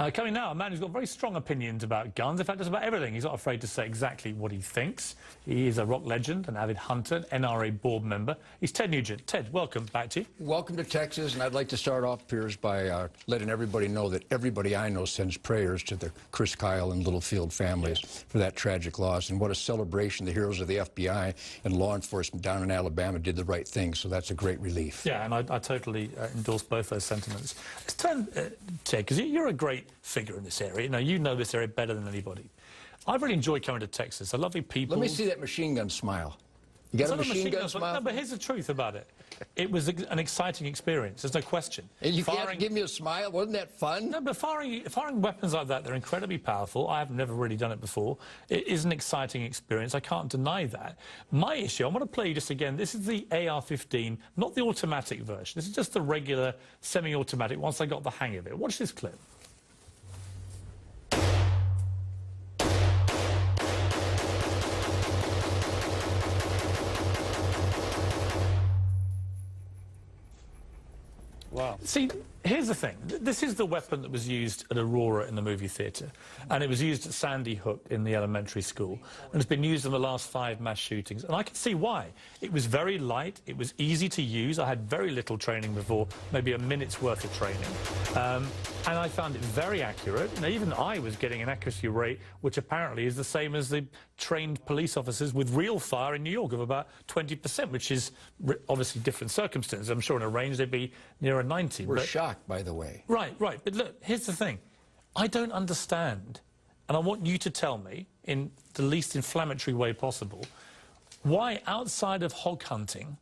Coming now, a man who's got very strong opinions about guns. In fact, just about everything. He's not afraid to say exactly what he thinks. He is a rock legend, an avid hunter, an NRA board member. He's Ted Nugent. Ted, welcome back to you. Welcome to Texas, and I'd like to start off, Piers, by letting everybody know that everybody I know sends prayers to the Chris Kyle and Littlefield families for that tragic loss. And what a celebration. The heroes of the FBI and law enforcement down in Alabama did the right thing, so that's a great relief. Yeah, and I totally endorse both those sentiments. Let's turn, Ted, because you're a great figure in this area. You know this area better than anybody. I've really enjoyed coming to Texas. They're lovely people. Let me see that machine gun smile. You got a machine gun smile? No, but here's the truth about it. It was an exciting experience. There's no question. And you can't give me a smile? Wasn't that fun? No, but firing weapons like that, they're incredibly powerful. I have never really done it before. It is an exciting experience. I can't deny that. My issue, I want to play you just again. This is the AR-15, not the automatic version. This is just the regular semi-automatic once I got the hang of it. Watch this clip. Wow. See, here's the thing. This is the weapon that was used at Aurora in the movie theatre, and it was used at Sandy Hook in the elementary school, and it's been used in the last 5 mass shootings. And I can see why. It was very light. It was easy to use. I had very little training before, maybe a minute's worth of training. And I found it very accurate. Now, even I was getting an accuracy rate which apparently is the same as the trained police officers with real fire in New York of about 20%, which is obviously different circumstances. I'm sure in a range they'd be nearer 90. We're shocked, by the way. Right. But look, here's the thing. I don't understand, and I want you to tell me, in the least inflammatory way possible, why outside of hog hunting,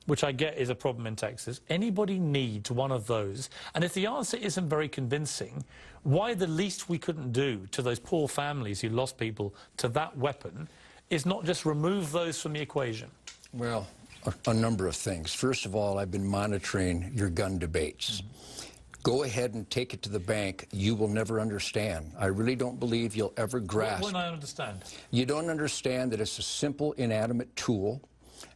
which I get is a problem in Texas, anybody needs one of those. And if the answer isn't very convincing, why the least we couldn't do to those poor families who lost people to that weapon is not just remove those from the equation? Well, a number of things. First of all, I've been monitoring your gun debates. Go ahead and take it to the bank. You will never understand. I really don't believe you'll ever grasp. When I understand. You don't understand that it's a simple, inanimate tool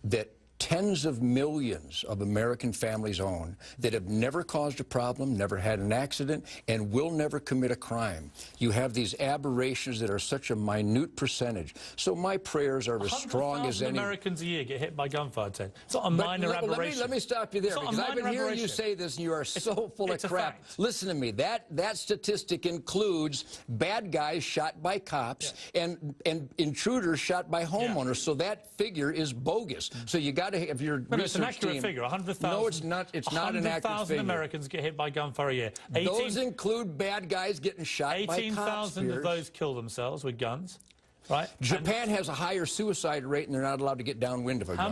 that tens of millions of American families own, that have never caused a problem, never had an accident, and will never commit a crime. You have these aberrations that are such a minute percentage. So my prayers are as strong as any. Americans a year get hit by gunfire, Ted. It's not a minor aberration. Let me stop you there, because I've been hearing you say this, and you are so full of crap. Listen to me. That statistic includes bad guys shot by cops and intruders shot by homeowners. So that figure is bogus. So you got to have your research team. It's an accurate figure. 100,000. No, it's not. It's not an accurate figure. 100,000 Americans get hit by gunfire a year. Those include bad guys getting shot by cops. 18,000 of those kill themselves with guns. Right? Japan has a higher suicide rate, and they're not allowed to get downwind of a gun.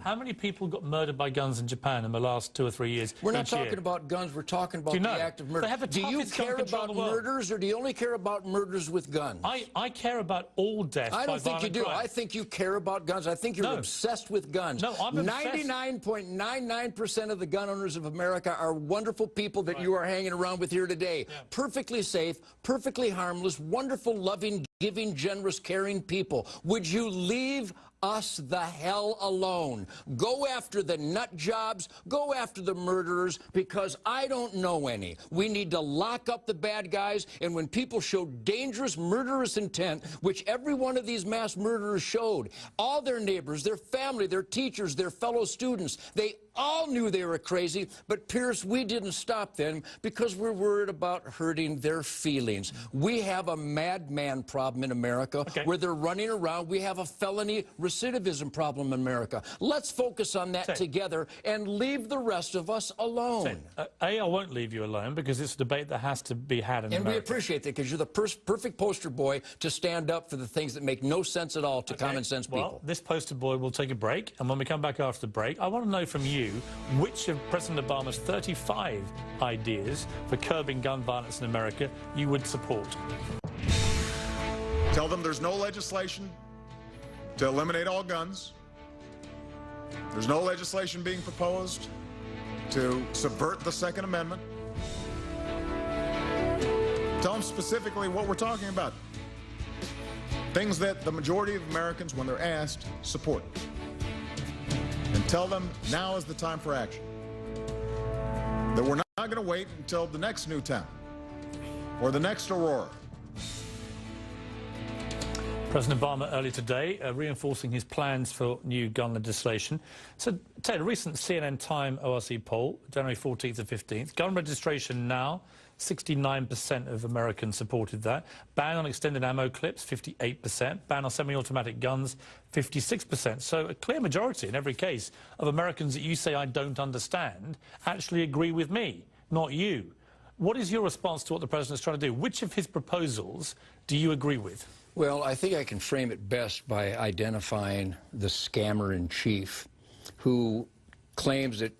How many people got murdered by guns in Japan in the last 2 or 3 years? We're not talking about guns. We're talking about the act of murder. Do you care about murders, or do you only care about murders with guns? I care about all deaths. I don't think you do. I think you care about guns. I think you're obsessed with guns. No, I'm obsessed. 99.99% of the gun owners of America are wonderful people that you are hanging around with here today. Yeah. Perfectly safe, perfectly harmless, wonderful, loving, giving, generous, caring people. Would you leave us the hell alone? Go after the nut jobs, go after the murderers, because I don't know any. We need to lock up the bad guys, and when people show dangerous, murderous intent, which every one of these mass murderers showed, all their neighbors, their family, their teachers, their fellow students, they all knew they were crazy, but Piers, we didn't stop them because we're worried about hurting their feelings. We have a madman problem in America where they're running around. We have a felony recidivism problem in America. Let's focus on that together and leave the rest of us alone. I won't leave you alone, because it's a debate that has to be had in America. And we appreciate that, because you're the perfect poster boy to stand up for the things that make no sense at all to common sense people. Well, this poster boy will take a break, and when we come back after the break, I want to know from you which of President Obama's 35 ideas for curbing gun violence in America you would support. Tell them there's no legislation to eliminate all guns. There's no legislation being proposed to subvert the Second Amendment. Tell them specifically what we're talking about. Things that the majority of Americans, when they're asked, support. And tell them now is the time for action. That we're not going to wait until the next Newtown for the next Aurora. President Obama earlier today reinforcing his plans for new gun legislation. So, Ted, a recent CNN Time ORC poll, January 14th and 15th, gun registration now, 69% of Americans supported that. Ban on extended ammo clips, 58%. Ban on semi-automatic guns, 56%. So a clear majority in every case of Americans that you say I don't understand actually agree with me, not you. What is your response to what the president is trying to do? Which of his proposals do you agree with? Well, I think I can frame it best by identifying the scammer-in-chief who claims that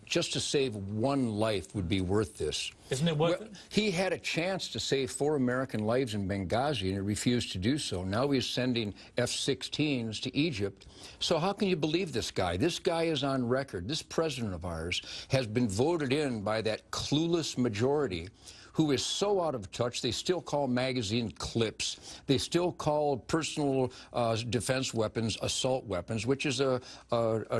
just to save one life would be worth this. Isn't it worth it? He had a chance to save 4 American lives in Benghazi, and he refused to do so. Now he's sending F-16s to Egypt. So how can you believe this guy? This guy is on record. This president of ours has been voted in by that clueless majority who is so out of touch, they still call magazine clips. They still call personal defense weapons assault weapons, which is a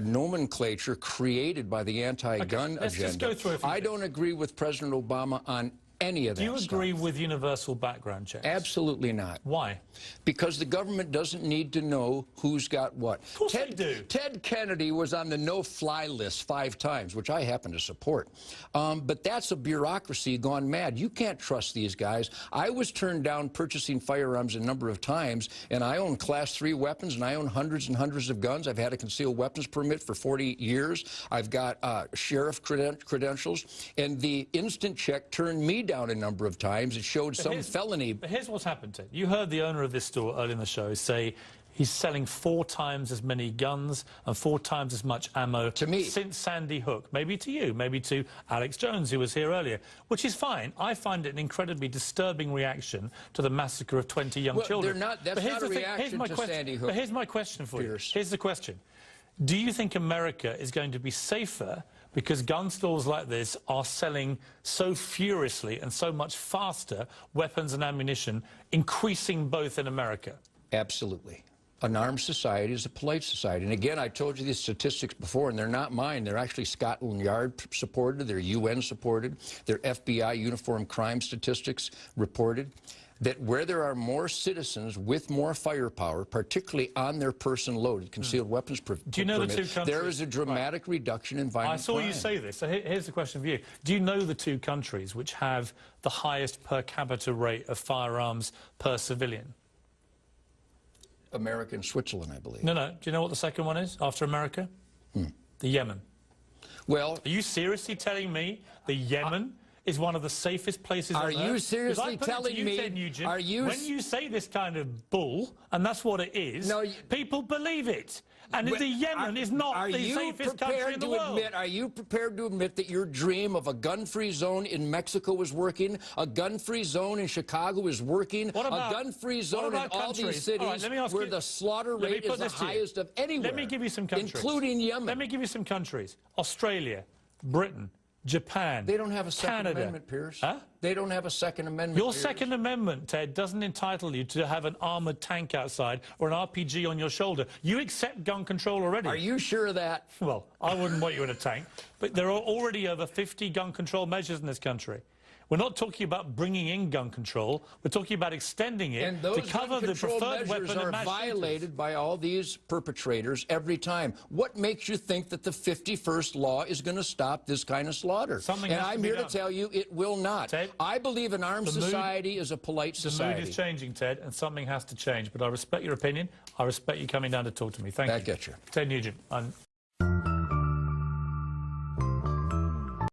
nomenclature created by the anti-gun agenda. Just go through I don't agree with President Obama on any of that. Do you agree with universal background checks? Absolutely not. Why? Because the government doesn't need to know who's got what. Of course they do. Ted Kennedy was on the no-fly list 5 times, which I happen to support. But that's a bureaucracy gone mad. You can't trust these guys. I was turned down purchasing firearms a number of times, and I own Class 3 weapons, and I own hundreds and hundreds of guns. I've had a concealed weapons permit for 40 years. I've got sheriff credentials, and the instant check turned me down a number of times. It showed some felony. But here's what's happened, Ted. You heard the owner of this store earlier in the show say he's selling 4 times as many guns and 4 times as much ammo to me since Sandy Hook. Maybe to you, maybe to Alex Jones, who was here earlier, which is fine. I find it an incredibly disturbing reaction to the massacre of 20 young children. That's not a reaction to Sandy Hook. But here's my question for Piers. you. Here's the question. Do you think America is going to be safer because gun stores like this are selling so furiously and so much faster weapons and ammunition, increasing both in America? Absolutely. An armed society is a polite society. And again, I told you these statistics before, and they're not mine. They're actually Scotland Yard supported. They're UN supported. They're FBI uniform crime statistics reported. That where there are more citizens with more firepower, particularly on their person loaded, concealed weapons permit, do you know the 2 countries? There is a dramatic reduction in violent I saw crime. you say this. So here's the question for you. Do you know the 2 countries which have the highest per capita rate of firearms per civilian? America and Switzerland, I believe. No. Do you know what the second one is after America? The Yemen. Well, are you seriously telling me the Yemen is one of the safest places on earth? Are you seriously telling me? Ted Nugent, are you? When you say this kind of bull, and that's what it is, people believe it. And the Yemen is not the safest country in the world. Are you prepared to admit that your dream of a gun-free zone in Mexico is working, a gun-free zone in Chicago is working, a gun-free zone in all these cities where the slaughter rate is the highest of anywhere? Let me give you some countries. Including Yemen. Let me give you some countries. Australia, Britain, Japan, They don't have a Second Canada. Amendment, Piers. Huh? They don't have a Second Amendment, Your Piers. Second Amendment, Ted, doesn't entitle you to have an armoured tank outside or an RPG on your shoulder. You accept gun control already. Are you sure of that? Well, I wouldn't want you in a tank. But there are already over 50 gun control measures in this country. We're not talking about bringing in gun control. We're talking about extending it to cover the preferred weapon and mass shooters. Are violated by all these perpetrators every time. What makes you think that the 51st law is going to stop this kind of slaughter? And I'm here to tell you it will not. Ted, I believe an armed society is a polite society. The mood is changing, Ted, and something has to change. But I respect your opinion. I respect you coming down to talk to me. Thank you. Back at you. Ted Nugent.